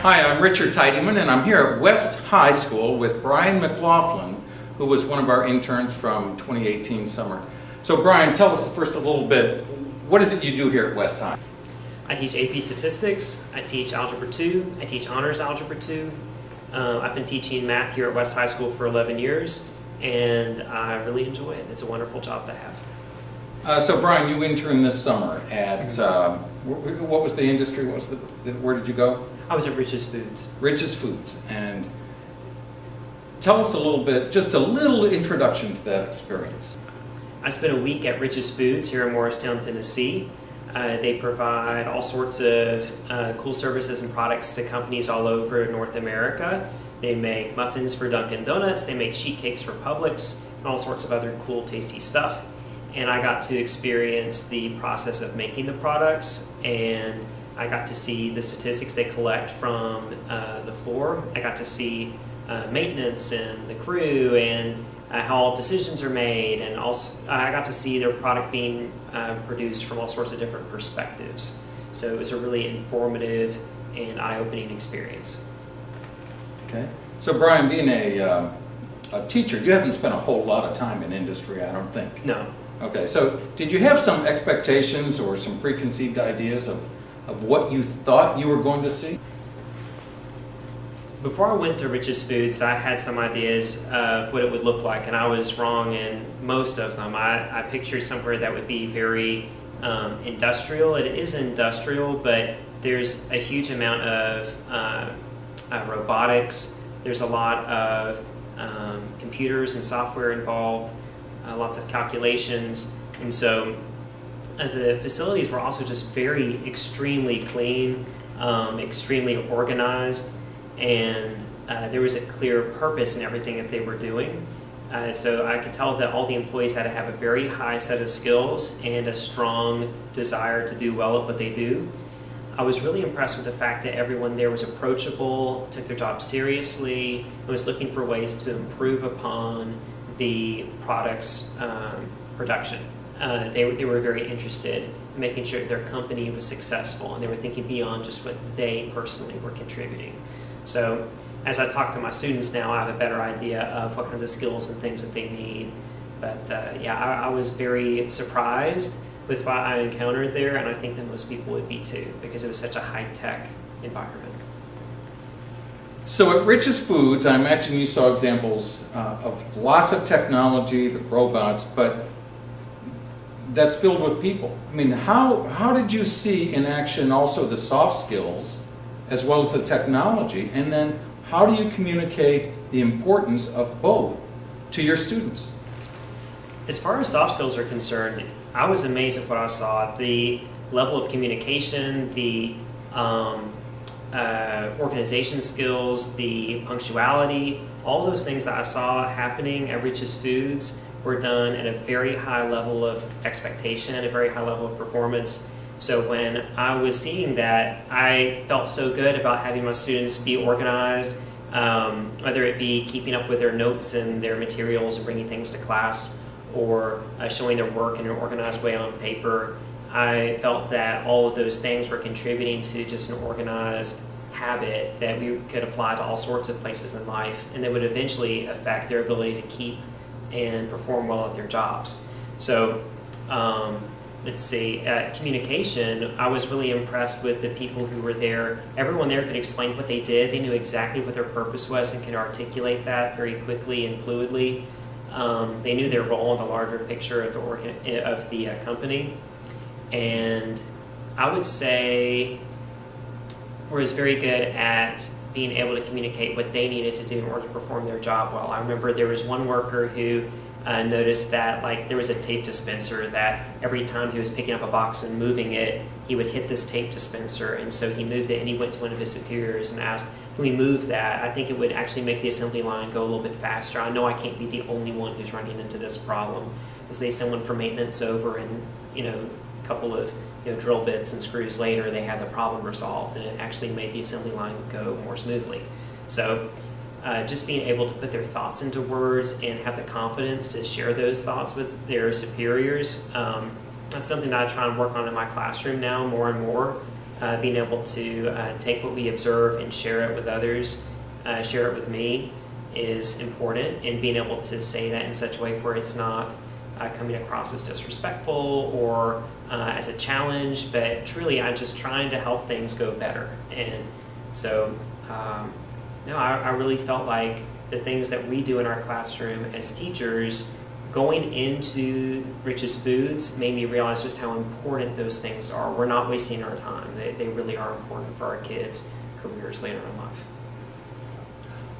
Hi, I'm Richard Tidyman, and I'm here at West High School with Brian McLaughlin, who was one of our interns from 2018 summer. So Brian, tell us first a little bit, what is it you do here at West High? I teach AP Statistics, I teach Algebra 2, I teach Honors Algebra 2. I've been teaching math here at West High School for 11 years, and I really enjoy it. It's a wonderful job to have. So Brian, you interned this summer at, what was the industry, where did you go? I was at Rich's Foods. Rich's Foods, and tell us a little bit, just a little introduction to that experience. I spent a week at Rich's Foods here in Morristown, Tennessee. They provide all sorts of cool services and products to companies all over North America. They make muffins for Dunkin' Donuts, they make sheet cakes for Publix, and all sorts of other cool, tasty stuff. And I got to experience the process of making the products, and I got to see the statistics they collect from the floor. I got to see maintenance and the crew and how decisions are made, and also I got to see their product being produced from all sorts of different perspectives. So it was a really informative and eye-opening experience. Okay. So Brian, being a teacher, you haven't spent a whole lot of time in industry, I don't think. No. Okay, so did you have some expectations or some preconceived ideas of what you thought you were going to see? Before I went to Rich's Foods, I had some ideas of what it would look like, and I was wrong in most of them. I pictured somewhere that would be very industrial. It is industrial, but there's a huge amount of robotics. There's a lot of computers and software involved, lots of calculations, and so the facilities were also just extremely clean, extremely organized, and there was a clear purpose in everything that they were doing. So I could tell that all the employees had to have a very high set of skills and a strong desire to do well at what they do. I was really impressed with the fact that everyone there was approachable, took their job seriously, and was looking for ways to improve upon the product's production. They were very interested in making sure their company was successful, and they were thinking beyond just what they personally were contributing. So as I talk to my students now, I have a better idea of what kinds of skills and things that they need. But yeah, I was very surprised with what I encountered there, and I think that most people would be too, because it was such a high-tech environment. So at Rich's Foods, I imagine you saw examples of lots of technology, the robots, but that's filled with people. I mean, how did you see in action also the soft skills as well as the technology, and then how do you communicate the importance of both to your students? As far as soft skills are concerned, I was amazed at what I saw. The level of communication, the organization skills, the punctuality, all those things that I saw happening at Rich's Foods were done at a very high level of expectation, a very high level of performance. So when I was seeing that, I felt so good about having my students be organized, whether it be keeping up with their notes and their materials and bringing things to class, or showing their work in an organized way on paper. I felt that all of those things were contributing to just an organized habit that we could apply to all sorts of places in life, and that would eventually affect their ability to keep and perform well at their jobs. So let's see, communication, I was really impressed with the people who were there. Everyone there could explain what they did. They knew exactly what their purpose was and could articulate that very quickly and fluidly. They knew their role in the larger picture of the company, and I would say was very good at being able to communicate what they needed to do in order to perform their job well. I remember there was one worker who noticed that there was a tape dispenser that every time he was picking up a box and moving it, he would hit this tape dispenser, and so he moved it, and he went to one of his superiors and asked, can we move that? I think it would actually make the assembly line go a little bit faster. I know I can't be the only one who's running into this problem. So they sent one for maintenance over, and a couple of drill bits and screws later, they had the problem resolved, and it actually made the assembly line go more smoothly. So just being able to put their thoughts into words and have the confidence to share those thoughts with their superiors, that's something that I try and work on in my classroom now more and more. being able to take what we observe and share it with others, share it with me, is important, and being able to say that in such a way where it's not coming across as disrespectful or as a challenge, but truly I'm just trying to help things go better. And so no, I really felt like the things that we do in our classroom as teachers going into Rich's Foods made me realize just how important those things are. We're not wasting our time. They really are important for our kids' careers later in life.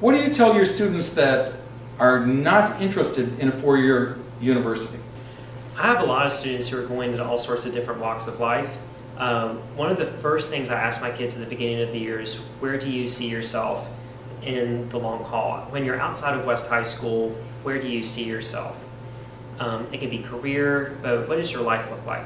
What do you tell your students that are not interested in a four-year university? I have a lot of students who are going into all sorts of different walks of life. One of the first things I ask my kids at the beginning of the year is, where do you see yourself in the long haul? When you're outside of West High School, where do you see yourself? It can be career, but what does your life look like?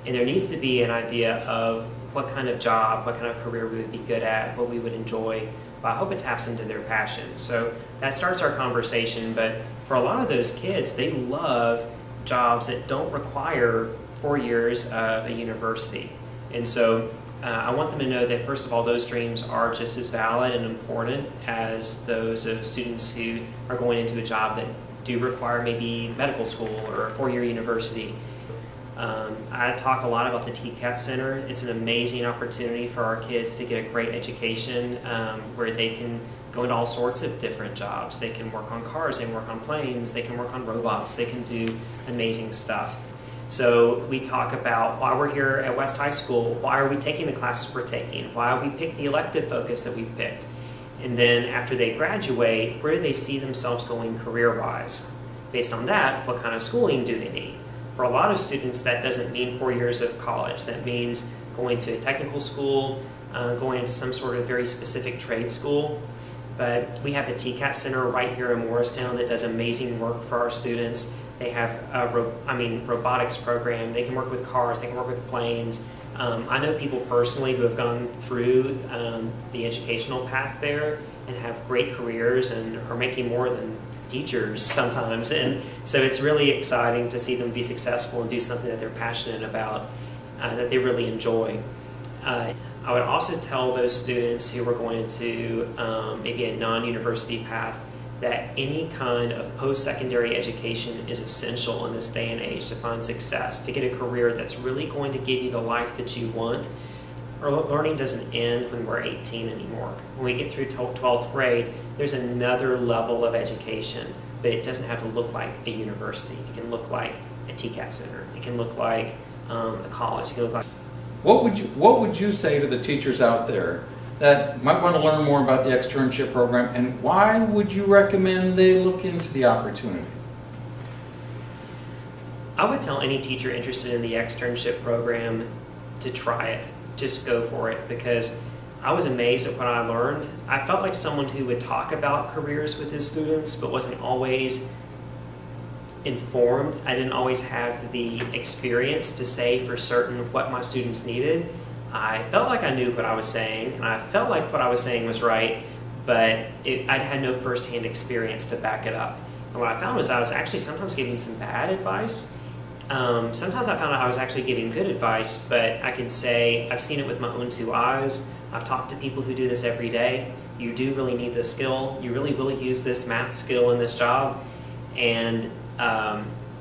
And there needs to be an idea of what kind of job, what kind of career we would be good at, what we would enjoy. But I hope it taps into their passion. So that starts our conversation, but for a lot of those kids, they love jobs that don't require 4 years of a university. And so I want them to know that, first of all, those dreams are just as valid and important as those of students who are going into a job that do require maybe medical school or a 4-year university. I talk a lot about the TCAT Center. It's an amazing opportunity for our kids to get a great education where they can go into all sorts of different jobs. They can work on cars, they can work on planes, they can work on robots, they can do amazing stuff. So we talk about why we're here at West High School, why are we taking the classes we're taking, why have we picked the elective focus that we've picked. And then after they graduate, where do they see themselves going career-wise? Based on that, what kind of schooling do they need? For a lot of students, that doesn't mean 4 years of college. That means going to a technical school, going into some sort of very specific trade school. But we have a TCAT Center right here in Morristown that does amazing work for our students. They have a robotics program. They can work with cars. They can work with planes. I know people personally who have gone through the educational path there and have great careers and are making more than teachers sometimes. And so it's really exciting to see them be successful and do something that they're passionate about, that they really enjoy. I would also tell those students who are going into maybe a non-university path that any kind of post-secondary education is essential in this day and age to find success, to get a career that's really going to give you the life that you want. Our learning doesn't end when we're 18 anymore. When we get through 12th grade, there's another level of education, but it doesn't have to look like a university. It can look like a TCAT Center. It can look like a college. It can look like... What would you say to the teachers out there that might want to learn more about the externship program, and why would you recommend they look into the opportunity? I would tell any teacher interested in the externship program to try it. Just go for it, because I was amazed at what I learned. I felt like someone who would talk about careers with his students but wasn't always informed. I didn't always have the experience to say for certain what my students needed. I felt like I knew what I was saying, and I felt like what I was saying was right, but I'd had no firsthand experience to back it up. And what I found was I was actually sometimes giving some bad advice. Sometimes I found out I was actually giving good advice, but I can say I've seen it with my own 2 eyes. I've talked to people who do this every day. You do really need this skill. You really will use this math skill in this job. And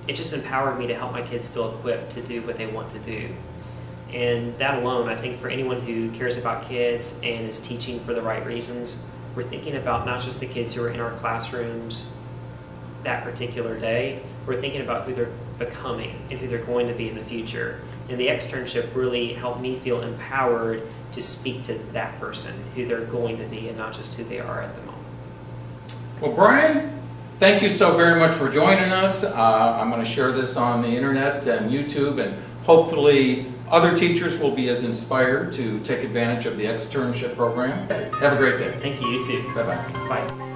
it just empowered me to help my kids feel equipped to do what they want to do. And that alone, I think for anyone who cares about kids and is teaching for the right reasons, we're thinking about not just the kids who are in our classrooms that particular day, we're thinking about who they're becoming and who they're going to be in the future. And the externship really helped me feel empowered to speak to that person, who they're going to be, and not just who they are at the moment. Well, Brian, thank you so very much for joining us. I'm going to share this on the internet and YouTube, and hopefully other teachers will be as inspired to take advantage of the externship program. Have a great day. Thank you, you too. Bye-bye. Bye.